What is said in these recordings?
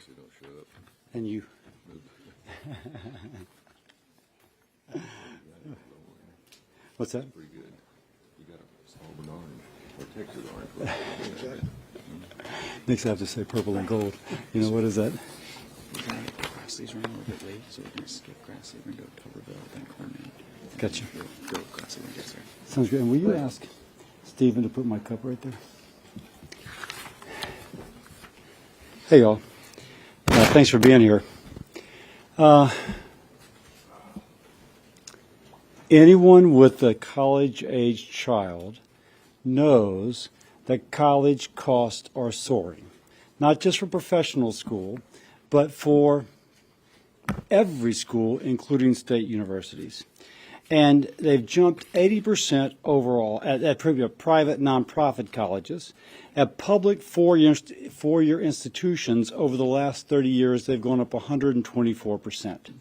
Cassidy don't show up. And you. What's that? Pretty good. You got a Auburn orange or Texas orange. Next I have to say purple and gold. You know, what is that? Grassley's running a little bit late, so we're going to skip Grassley. We're going to go to Tuberville, then Corning. Gotcha. Go Grassley when he gets there. Sounds good. And will you ask Stephen to put my cup right there? Hey, y'all. Thanks for being here. Anyone with a college-age child knows that college costs are soaring, not just for professional school, but for every school, including state universities. And they've jumped 80% overall at private nonprofit colleges. At public four-year institutions over the last 30 years, they've gone up 124%.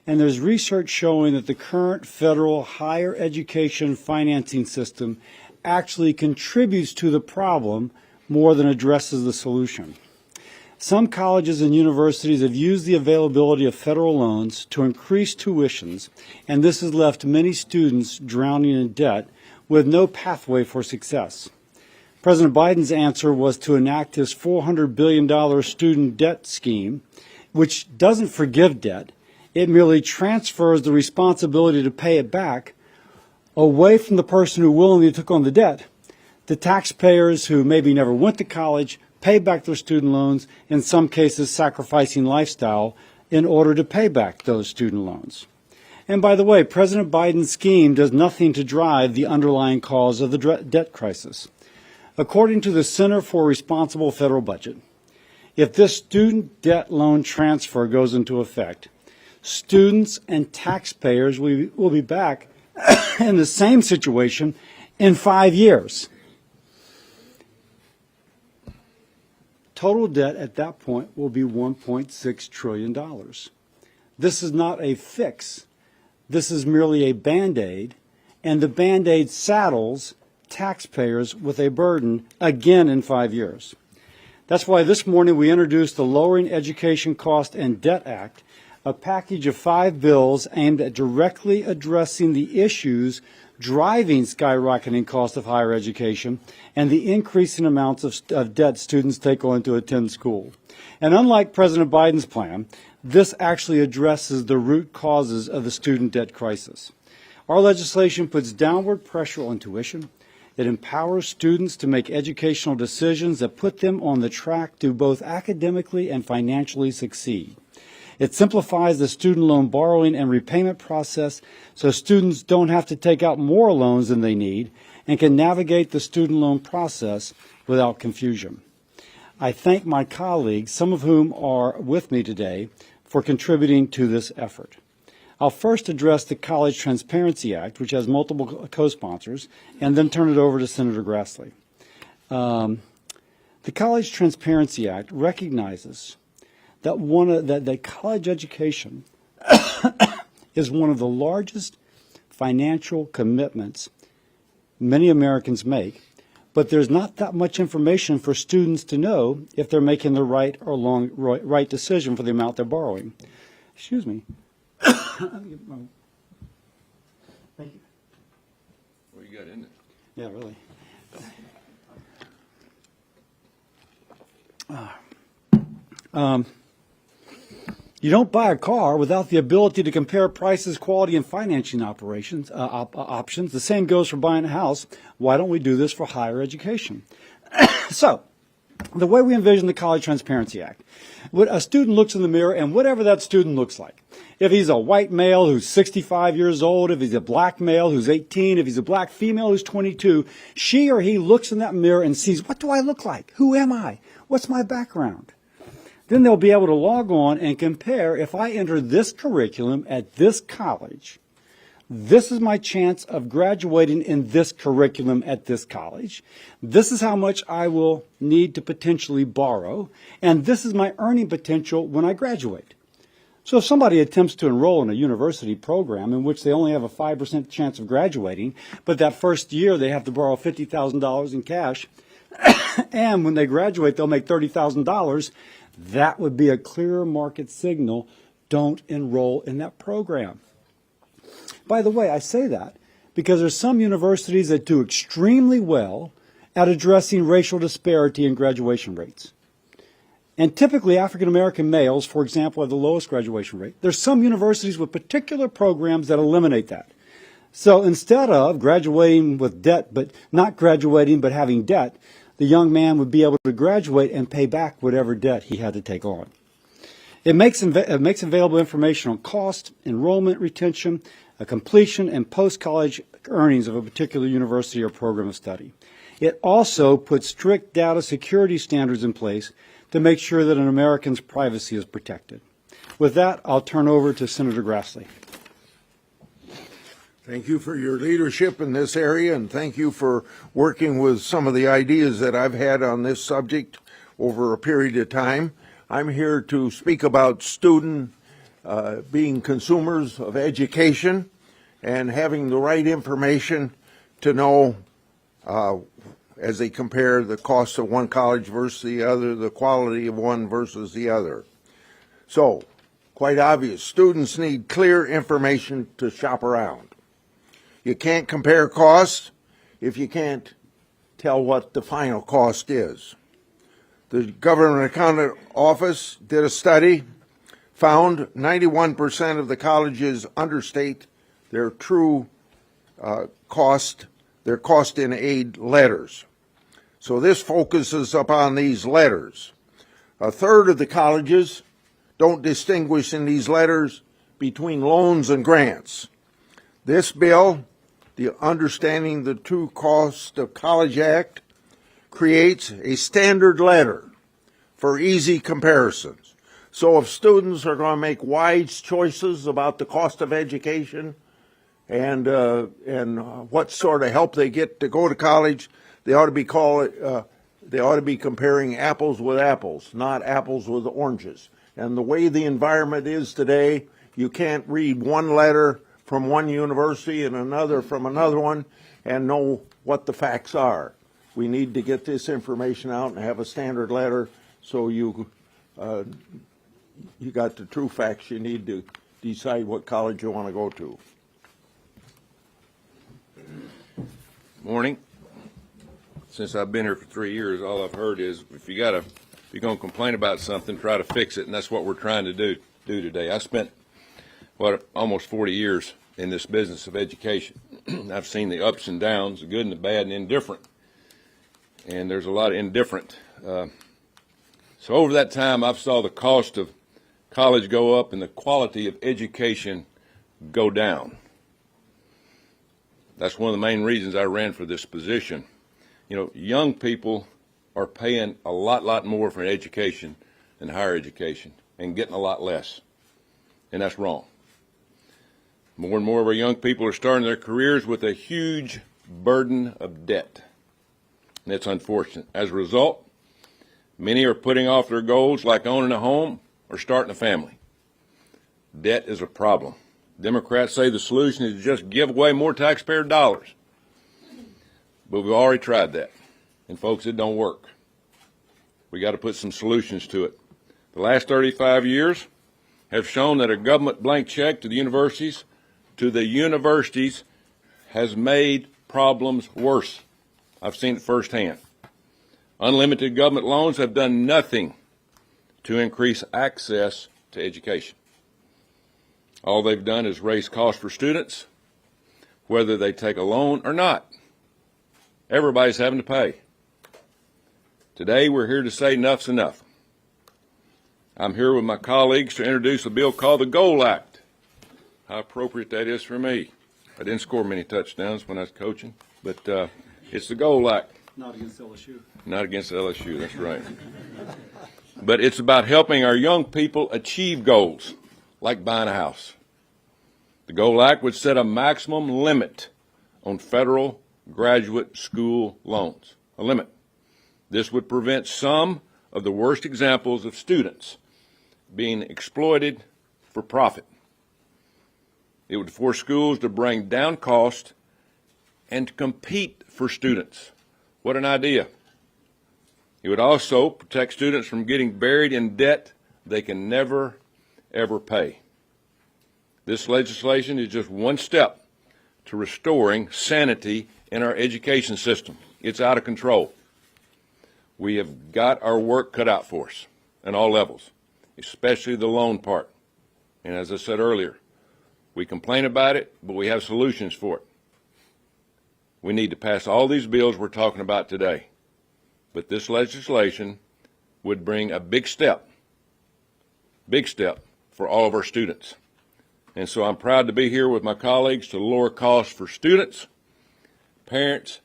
And there's research showing that the current federal higher education financing system actually contributes to the problem more than addresses the solution. Some colleges and universities have used the availability of federal loans to increase tuitions, and this has left many students drowning in debt with no pathway for success. President Biden's answer was to enact his $400 billion student debt scheme, which doesn't forgive debt. It merely transfers the responsibility to pay it back away from the person who willingly took on the debt to taxpayers who maybe never went to college, pay back their student loans, in some cases sacrificing lifestyle in order to pay back those student loans. And by the way, President Biden's scheme does nothing to drive the underlying cause of the debt crisis. According to the Center for Responsible Federal Budget, if this student debt loan transfer goes into effect, students and taxpayers will be back in the same situation in 5 years. Total debt at that point will be $1.6 trillion. This is not a fix. This is merely a Band-Aid, and the Band-Aid saddles taxpayers with a burden again in 5 years. That's why this morning we introduced the Lowering Education Cost and Debt Act, a package of 5 bills aimed at directly addressing the issues driving skyrocketing costs of higher education and the increasing amounts of debt students take on to attend school. And unlike President Biden's plan, this actually addresses the root causes of the student debt crisis. Our legislation puts downward pressure on tuition. It empowers students to make educational decisions that put them on the track to both academically and financially succeed. It simplifies the student loan borrowing and repayment process so students don't have to take out more loans than they need and can navigate the student loan process without confusion. I thank my colleagues, some of whom are with me today, for contributing to this effort. I'll first address the College Transparency Act, which has multiple co-sponsors, and then turn it over to Senator Grassley. The College Transparency Act recognizes that college education is one of the largest financial commitments many Americans make, but there's not that much information for students to know if they're making the right decision for the amount they're borrowing. Excuse me. Thank you. What you got in it? Yeah, really. You don't buy a car without the ability to compare prices, quality, and financing options. The same goes for buying a house. Why don't we do this for higher education? So, the way we envision the College Transparency Act, a student looks in the mirror, and whatever that student looks like, if he's a white male who's 65 years old, if he's a black male who's 18, if he's a black female who's 22, she or he looks in that mirror and sees, what do I look like? Who am I? What's my background? Then they'll be able to log on and compare, if I enter this curriculum at this college, this is my chance of graduating in this curriculum at this college. This is how much I will need to potentially borrow, and this is my earning potential when I graduate. So if somebody attempts to enroll in a university program in which they only have a 5% chance of graduating, but that first year they have to borrow $50,000 in cash, and when they graduate they'll make $30,000, That would be a clearer market signal. Don't enroll in that program. By the way, I say that because there's some universities that do extremely well at addressing racial disparity in graduation rates. And typically African American males, for example, have the lowest graduation rate. There's some universities with particular programs that eliminate that. So instead of graduating with debt, but not graduating but having debt, the young man would be able to graduate and pay back whatever debt he had to take on. It makes available information on cost, enrollment, retention, completion, and post-college earnings of a particular university or program of study. It also puts strict data security standards in place to make sure that an American's privacy is protected. With that, I'll turn over to Senator Grassley. Thank you for your leadership in this area, and thank you for working with some of the ideas that I've had on this subject over a period of time. I'm here to speak about student being consumers of education and having the right information to know as they compare the cost of one college versus the other, the quality of one versus the other. So, quite obvious, students need clear information to shop around. You can't compare costs if you can't tell what the final cost is. The Government Accountant Office did a study, found 91% of the colleges understate their true cost, their cost in aid letters. So this focuses upon these letters. A third of the colleges don't distinguish in these letters between loans and grants. This bill, the Understanding the True Cost of College Act, creates a standard letter for easy comparisons. So if students are going to make wise choices about the cost of education and what sort of help they get to go to college, they ought to be comparing apples with apples, not apples with oranges. And the way the environment is today, you can't read one letter from one university and another from another one and know what the facts are. We need to get this information out and have a standard letter so you got the true facts you need to decide what college you want to go to. Morning. Since I've been here for 3 years, all I've heard is if you're going to complain about something, try to fix it, and that's what we're trying to do today. I spent almost 40 years in this business of education. I've seen the ups and downs, the good and the bad and indifferent, and there's a lot of indifferent. So over that time, I've saw the cost of college go up and the quality of education go down. That's one of the main reasons I ran for this position. You know, young people are paying a lot more for an education than higher education and getting a lot less, and that's wrong. More and more of our young people are starting their careers with a huge burden of debt, and it's unfortunate. As a result, many are putting off their goals like owning a home or starting a family. Debt is a problem. Democrats say the solution is to just give away more taxpayer dollars. But we've already tried that. And folks, it don't work. We got to put some solutions to it. The last 35 years have shown that a government blank check to the universities has made problems worse. I've seen it firsthand. Unlimited government loans have done nothing to increase access to education. All they've done is raise costs for students, whether they take a loan or not. Everybody's having to pay. Today, we're here to say enough's enough. I'm here with my colleagues to introduce a bill called the GOAL Act. How appropriate that is for me. I didn't score many touchdowns when I was coaching, but it's the GOAL Act. Not against LSU. Not against LSU, that's right. But it's about helping our young people achieve goals, like buying a house. The GOAL Act would set a maximum limit on federal graduate school loans, a limit. This would prevent some of the worst examples of students being exploited for profit. It would force schools to bring down cost and to compete for students. What an idea. It would also protect students from getting buried in debt they can never, ever pay. This legislation is just one step to restoring sanity in our education system. It's out of control. We have got our work cut out for us at all levels, especially the loan part. And as I said earlier, we complain about it, but we have solutions for it. We need to pass all these bills we're talking about today. But this legislation would bring a big step for all of our students. And so I'm proud to be here with my colleagues to lower costs for students, parents,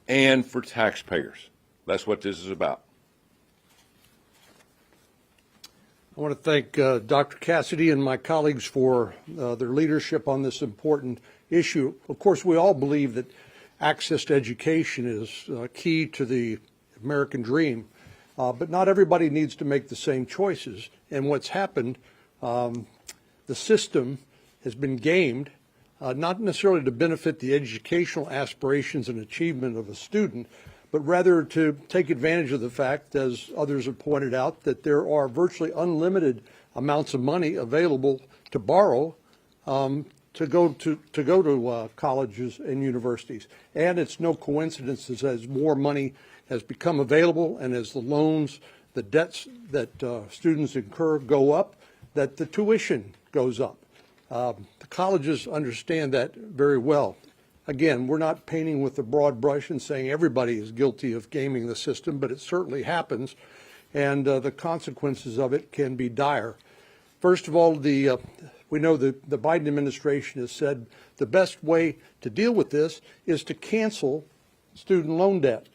and for taxpayers. That's what this is about. I want to thank Dr. Cassidy and my colleagues for their leadership on this important issue. Of course, we all believe that access to education is key to the American dream, but not everybody needs to make the same choices. And what's happened, the system has been gamed, not necessarily to benefit the educational aspirations and achievement of a student, but rather to take advantage of the fact, as others have pointed out, that there are virtually unlimited amounts of money available to borrow to go to colleges and universities. And it's no coincidence that as more money has become available and as the loans, the debts that students incur go up, that the tuition goes up. The colleges understand that very well. Again, we're not painting with a broad brush and saying everybody is guilty of gaming the system, but it certainly happens, and the consequences of it can be dire. First of all, we know the Biden administration has said the best way to deal with this is to cancel student loan debt.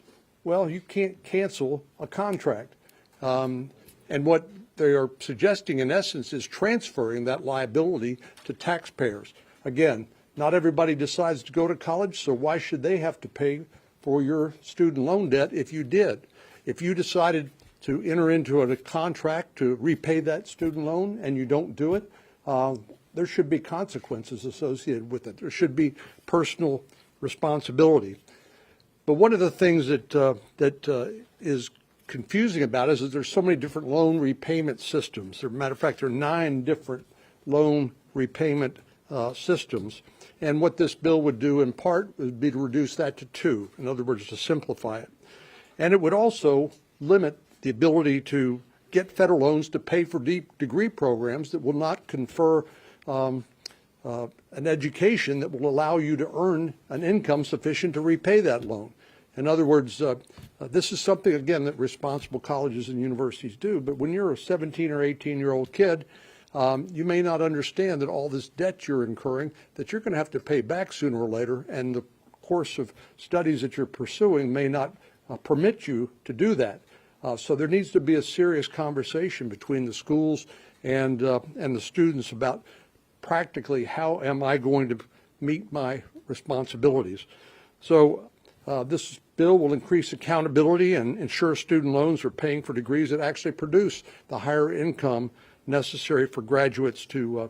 Well, you can't cancel a contract. And what they are suggesting, in essence, is transferring that liability to taxpayers. Again, not everybody decides to go to college, so why should they have to pay for your student loan debt if you did? If you decided to enter into a contract to repay that student loan and you don't do it, there should be consequences associated with it. There should be personal responsibility. But one of the things that is confusing about it is that there's so many different loan repayment systems. As a matter of fact, there are 9 different loan repayment systems. And what this bill would do in part would be to reduce that to 2, in other words, to simplify it. And it would also limit the ability to get federal loans to pay for deep degree programs that will not confer an education that will allow you to earn an income sufficient to repay that loan. In other words, this is something, again, that responsible colleges and universities do. But when you're a 17 or 18-year-old kid, you may not understand that all this debt you're incurring, that you're going to have to pay back sooner or later, and the course of studies that you're pursuing may not permit you to do that. So there needs to be a serious conversation between the schools and the students about practically how am I going to meet my responsibilities. So this bill will increase accountability and ensure student loans are paying for degrees that actually produce the higher income necessary for graduates to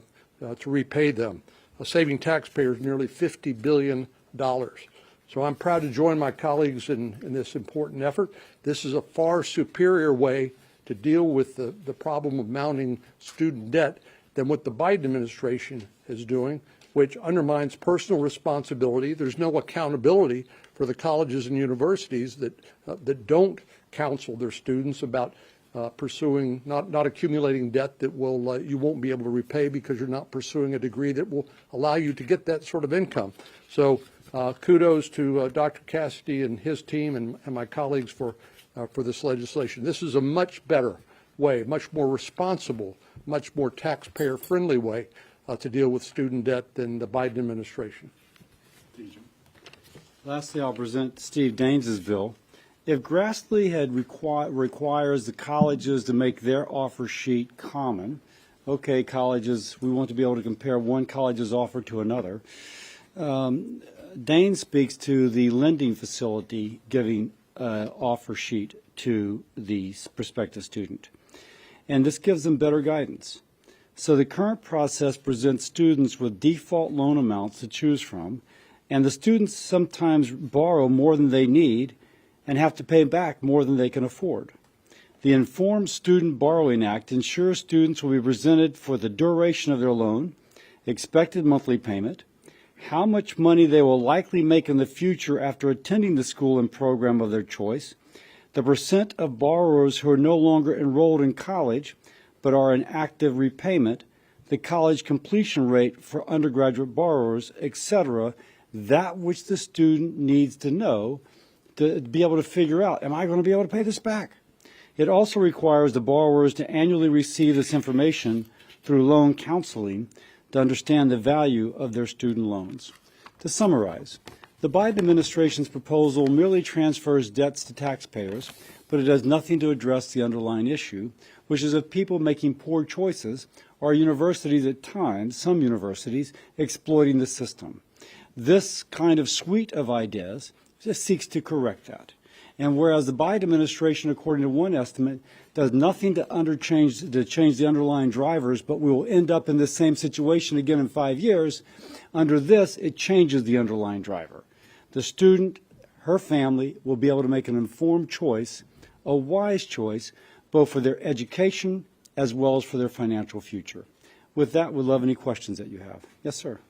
repay them, saving taxpayers nearly $50 billion. So I'm proud to join my colleagues in this important effort. This is a far superior way to deal with the problem of mounting student debt than what the Biden administration is doing, which undermines personal responsibility. There's no accountability for the colleges and universities that don't counsel their students about pursuing, not accumulating debt that will you won't be able to repay because you're not pursuing a degree that will allow you to get that sort of income. So kudos to Dr. Cassidy and his team and my colleagues for this legislation. This is a much better way, much more responsible, much more taxpayer-friendly way to deal with student debt than the Biden administration. Lastly, I'll present Steve Daines's bill. If Grassley had requires the colleges to make their offer sheet common, okay, colleges, we want to be able to compare one college's offer to another. Daines speaks to the lending facility giving offer sheet to the prospective student. And this gives them better guidance. So the current process presents students with default loan amounts to choose from, and the students sometimes borrow more than they need, and have to pay back more than they can afford. The Informed Student Borrowing Act ensures students will be presented for the duration of their loan, expected monthly payment, how much money they will likely make in the future after attending the school and program of their choice, the percent of borrowers who are no longer enrolled in college but are in active repayment, the college completion rate for undergraduate borrowers, etc., that which the student needs to know to be able to figure out, am I going to be able to pay this back? It also requires the borrowers to annually receive this information through loan counseling to understand the value of their student loans. To summarize, the Biden administration's proposal merely transfers debts to taxpayers, but it does nothing to address the underlying issue, which is of people making poor choices or universities at times, some universities, exploiting the system. This kind of suite of ideas just seeks to correct that. And whereas the Biden administration, according to one estimate, does nothing to change the underlying drivers, but we will end up in the same situation again in 5 years, under this, it changes the underlying driver. The student, her family, will be able to make an informed choice, a wise choice, both for their education as well as for their financial future. With that, we'd love any questions that you have. Yes, sir.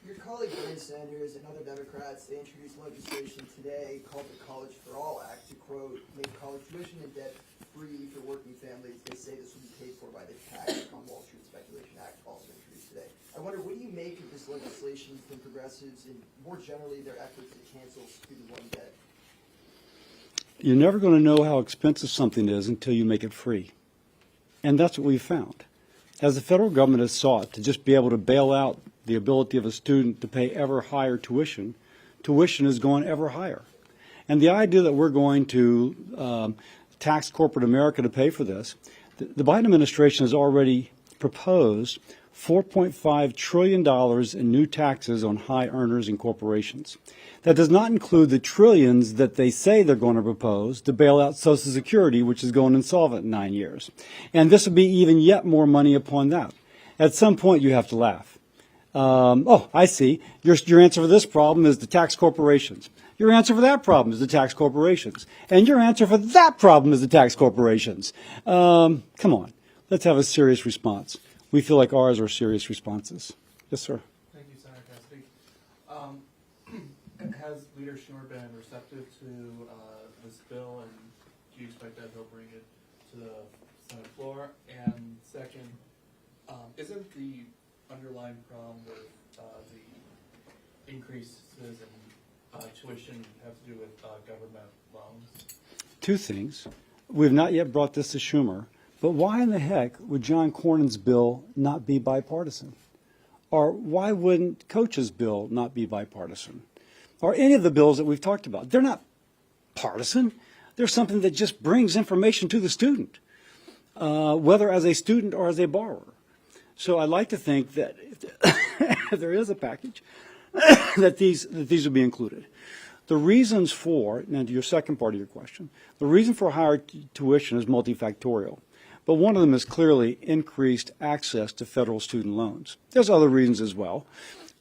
Your colleague Bernie Sanders and other Democrats, they introduced legislation today called the College for All Act to, quote, make college tuition and debt free for working families. They say this will be paid for by the tax on Wall Street Speculation Act, also introduced today. I wonder, what do you make of this legislation from progressives and more generally their efforts to cancel student loan debt? You're never going to know how expensive something is until you make it free. And that's what we've found. As the federal government has sought to just be able to bail out the ability of a student to pay ever higher tuition, tuition is going ever higher. And the idea that we're going to tax corporate America to pay for this, the Biden administration has already proposed $4.5 trillion in new taxes on high earners and corporations. That does not include the trillions that they say they're going to propose to bail out Social Security, which is going insolvent in 9 years. And this would be even yet more money upon that. At some point, you have to laugh. Oh, I see. Your answer for this problem is the tax corporations. Your answer for that problem is the tax corporations. And your answer for that problem is the tax corporations. Come on. Let's have a serious response. We feel like ours are serious responses. Yes, sir. Thank you, Senator Cassidy. Has Leader Schumer been receptive to this bill, and do you expect that he'll bring it to the Senate floor? And second, isn't the underlying problem with the increases in tuition have to do with government loans? Two things. We've not yet brought this to Schumer, but why in the heck would John Cornyn's bill not be bipartisan? Or why wouldn't Coach's bill not be bipartisan? Or any of the bills that we've talked about. They're not partisan. They're something that just brings information to the student, whether as a student or as a borrower. So I'd like to think that if there is a package, that these would be included. The reasons for, and to your second part of your question, the reason for higher tuition is multifactorial. But one of them is clearly increased access to federal student loans. There's other reasons as well.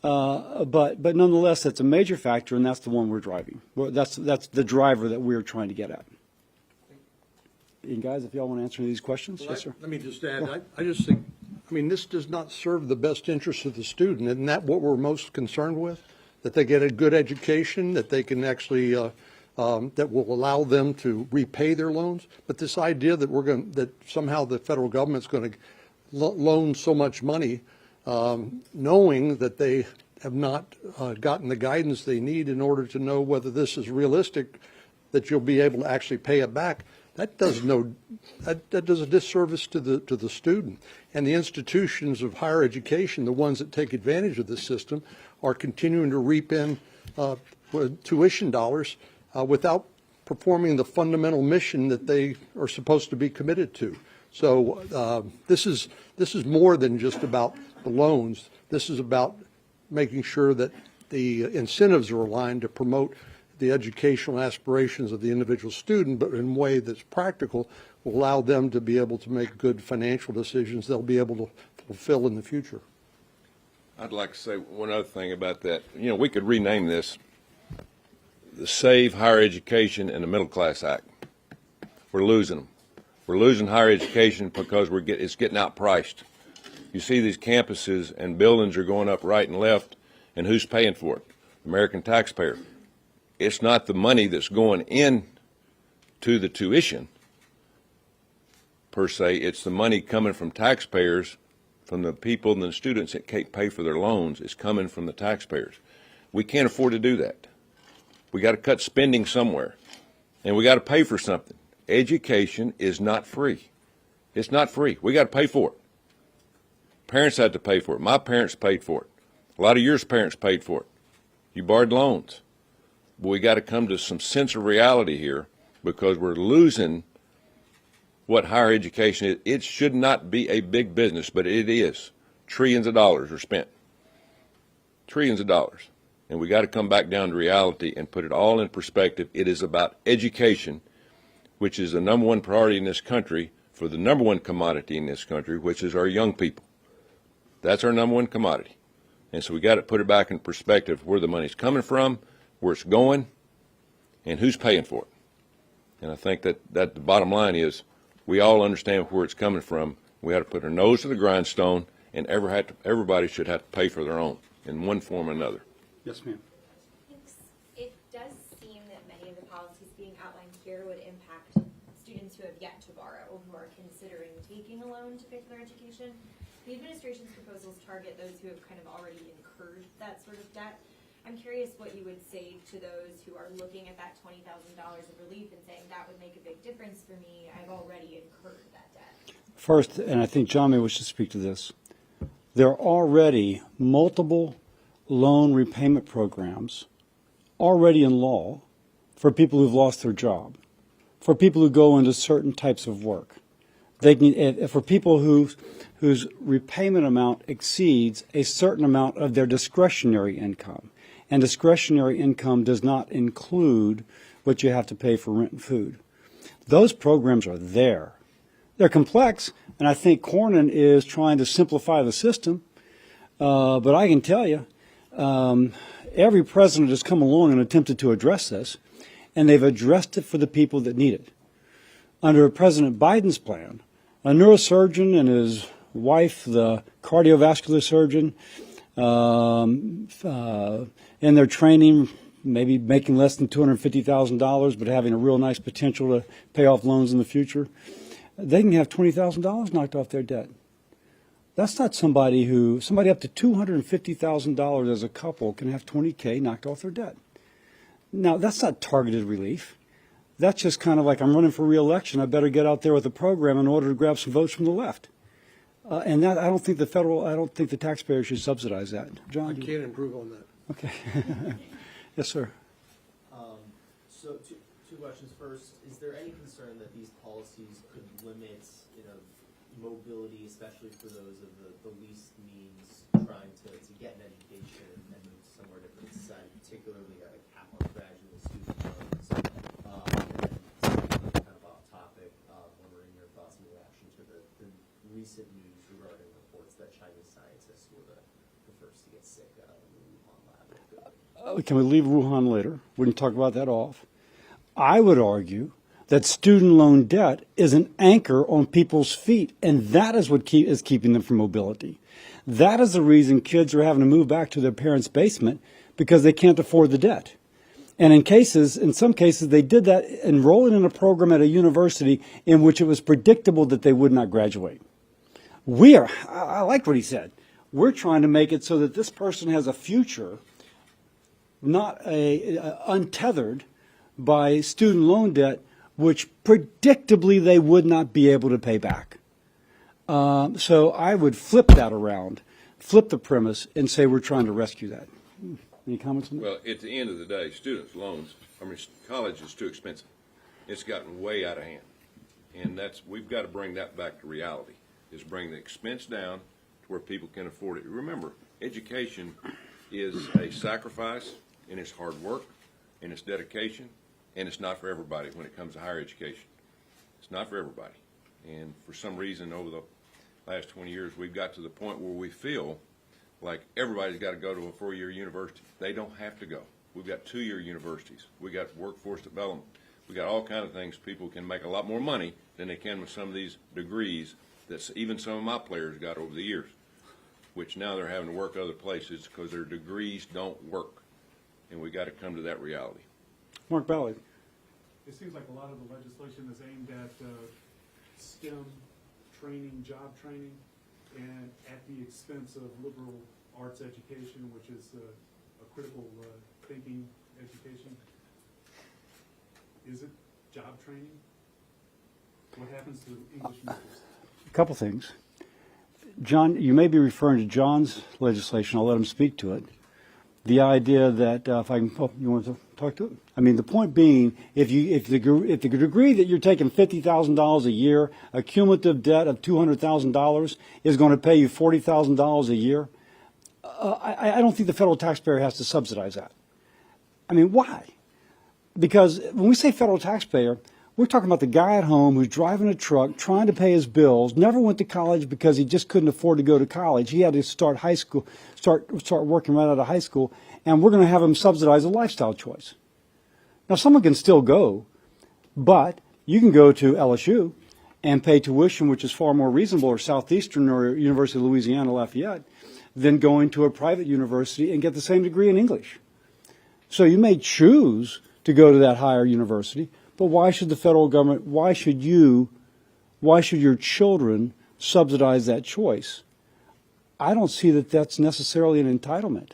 But nonetheless, that's a major factor, and that's the one we're driving. That's the driver that we're trying to get at. And guys, if y'all want to answer these questions, Well, yes, sir. Let me just add, I just think, this does not serve the best interest of the student. Isn't that what we're most concerned with? That they get a good education, that they can actually, that will allow them to repay their loans. But this idea that that somehow the federal government's going to loan so much money, knowing that they have not gotten the guidance they need in order to know whether this is realistic, that you'll be able to actually pay it back. That does a disservice to the student. And the institutions of higher education, the ones that take advantage of this system, are continuing to reap in tuition dollars without performing the fundamental mission that they are supposed to be committed to. So this is more than just about the loans. This is about making sure that the incentives are aligned to promote the educational aspirations of the individual student, but in a way that's practical, will allow them to be able to make good financial decisions they'll be able to fulfill in the future. I'd like to say one other thing about that. We could rename this the Save Higher Education and the Middle Class Act. We're losing them. We're losing higher education because it's getting outpriced. You see these campuses and buildings are going up right and left, and who's paying for it? American taxpayer. It's not the money that's going in to the tuition, per se. It's the money coming from taxpayers, from the people and the students that can't pay for their loans. It's coming from the taxpayers. We can't afford to do that. We got to cut spending somewhere, and we got to pay for something. Education is not free. It's not free. We got to pay for it. Parents had to pay for it. My parents paid for it. A lot of your parents paid for it. You borrowed loans. But we got to come to some sense of reality here, because we're losing what higher education is. It should not be a big business, but it is. Trillions of dollars are spent. Trillions of dollars. And we got to come back down to reality and put it all in perspective. It is about education, which is the number one priority in this country, for the number one commodity in this country, which is our young people. That's our number one commodity. And so we got to put it back in perspective, where the money's coming from, where it's going, and who's paying for it. And I think that the bottom line is, we all understand where it's coming from. We have to put our nose to the grindstone, and everybody should have to pay for their own in one form or another. Yes, ma'am. It does seem that many of the policies being outlined here would impact students who have yet to borrow, who are considering taking a loan to pay for their education. The administration's proposals target those who have kind of already incurred that sort of debt. I'm curious what you would say to those who are looking at that $20,000 of relief and saying that would make a big difference for me. I've already incurred that debt. First, and I think John may wish to speak to this, there are already multiple loan repayment programs already in law for people who've lost their job, for people who go into certain types of work. They can, for people whose repayment amount exceeds a certain amount of their discretionary income. And discretionary income does not include what you have to pay for rent and food. Those programs are there. They're complex, and I think Cornyn is trying to simplify the system. But I can tell you, every president has come along and attempted to address this, and they've addressed it for the people that need it. Under President Biden's plan, a neurosurgeon and his wife, the cardiovascular surgeon, in their training, maybe making less than $250,000, but having a real nice potential to pay off loans in the future, they can have $20,000 knocked off their debt. That's not somebody up to $250,000 as a couple can have $20K knocked off their debt. Now, that's not targeted relief. That's just kind of like, I'm running for re-election, I better get out there with a program in order to grab some votes from the left. And that, I don't think the taxpayer should subsidize that. John? I can't improve on that. Okay. Yes, sir. So two questions. First, is there any concern that these policies could limit, mobility, especially for those of the least means trying to get an education and move somewhere different society, particularly a cap on graduate student loans? And then kind of off topic, wondering your thoughts and reaction to the recent news regarding reports that Chinese scientists were the first to get sick out of the Wuhan lab. Can we leave Wuhan later? We can talk about that off. I would argue that student loan debt is an anchor on people's feet, and that is what is keeping them from mobility. That is the reason kids are having to move back to their parents' basement, because they can't afford the debt. And in some cases, they did that enrolling in a program at a university in which it was predictable that they would not graduate. I like what he said. We're trying to make it so that this person has a future, not untethered by student loan debt, which predictably they would not be able to pay back. So I would flip that around, flip the premise, and say we're trying to rescue that. Any comments on that? Well, at the end of the day, students' loans, college is too expensive. It's gotten way out of hand. And we've got to bring that back to reality, is bring the expense down to where people can afford it. Remember, education is a sacrifice, and it's hard work, and it's dedication, and it's not for everybody when it comes to higher education. It's not for everybody. And for some reason, over the last 20 years, we've got to the point where we feel like everybody's got to go to a 4-year university. They don't have to go. We've got 2-year universities. We got workforce development. We got all kind of things. People can make a lot more money than they can with some of these degrees that even some of my players got over the years, which now they're having to work other places because their degrees don't work. And we got to come to that reality. Mark Ballard. It seems like a lot of the legislation is aimed at STEM training, job training, and at the expense of liberal arts education, which is a critical thinking education. Is it job training? What happens to English majors? A couple things. John, you may be referring to John's legislation. I'll let him speak to it. The idea that if I can, you want to talk to it? I mean, the point being, if the degree that you're taking $50,000 a year, a cumulative debt of $200,000 is going to pay you $40,000 a year, I don't think the federal taxpayer has to subsidize that. I mean, why? Because when we say federal taxpayer, we're talking about the guy at home who's driving a truck, trying to pay his bills, never went to college because he just couldn't afford to go to college. He had to start high school, start working right out of high school, and we're going to have him subsidize a lifestyle choice. Now, someone can still go, but you can go to LSU and pay tuition, which is far more reasonable, or Southeastern or University of Louisiana Lafayette, than going to a private university and get the same degree in English. So you may choose to go to that higher university, but why should the federal government, why should your children subsidize that choice? I don't see that that's necessarily an entitlement.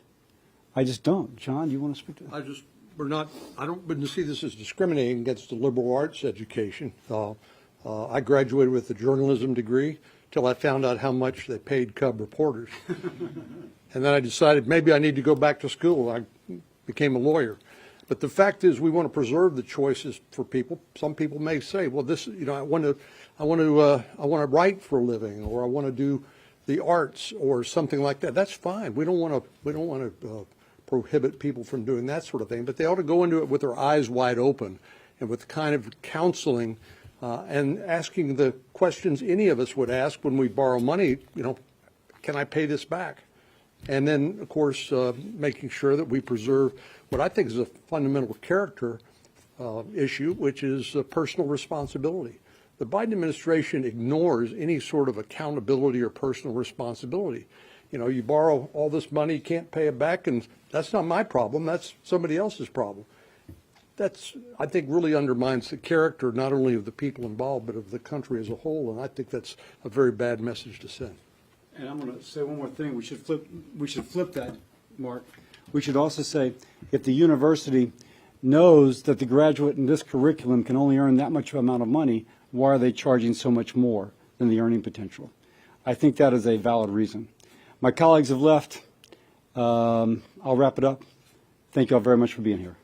I just don't. John, do you want to speak to that? I don't see this as discriminating against the liberal arts education. I graduated with a journalism degree till I found out how much they paid cub reporters. And then I decided maybe I need to go back to school. I became a lawyer. But the fact is, we want to preserve the choices for people. Some people may say, "Well, this, I want to write for a living, or I want to do the arts, or something like that." That's fine. We don't want to prohibit people from doing that sort of thing. But they ought to go into it with their eyes wide open, and with kind of counseling and asking the questions any of us would ask when we borrow money. Can I pay this back? And then, of course, making sure that we preserve what I think is a fundamental character issue, which is personal responsibility. The Biden administration ignores any sort of accountability or personal responsibility. You borrow all this money, you can't pay it back, and that's not my problem, that's somebody else's problem. That's, I think, really undermines the character not only of the people involved, but of the country as a whole, and I think that's a very bad message to send. And I'm going to say one more thing. We should flip that, Mark. We should also say, if the university knows that the graduate in this curriculum can only earn that much amount of money, why are they charging so much more than the earning potential? I think that is a valid reason. My colleagues have left. I'll wrap it up. Thank you all very much for being here.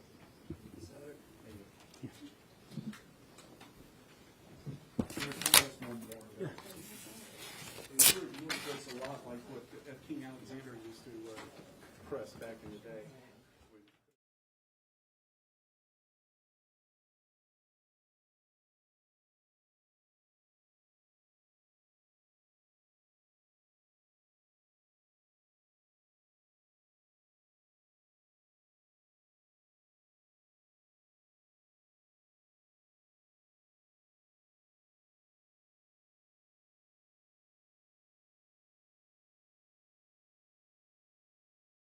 A lot like what King Alexander used to press back in the day.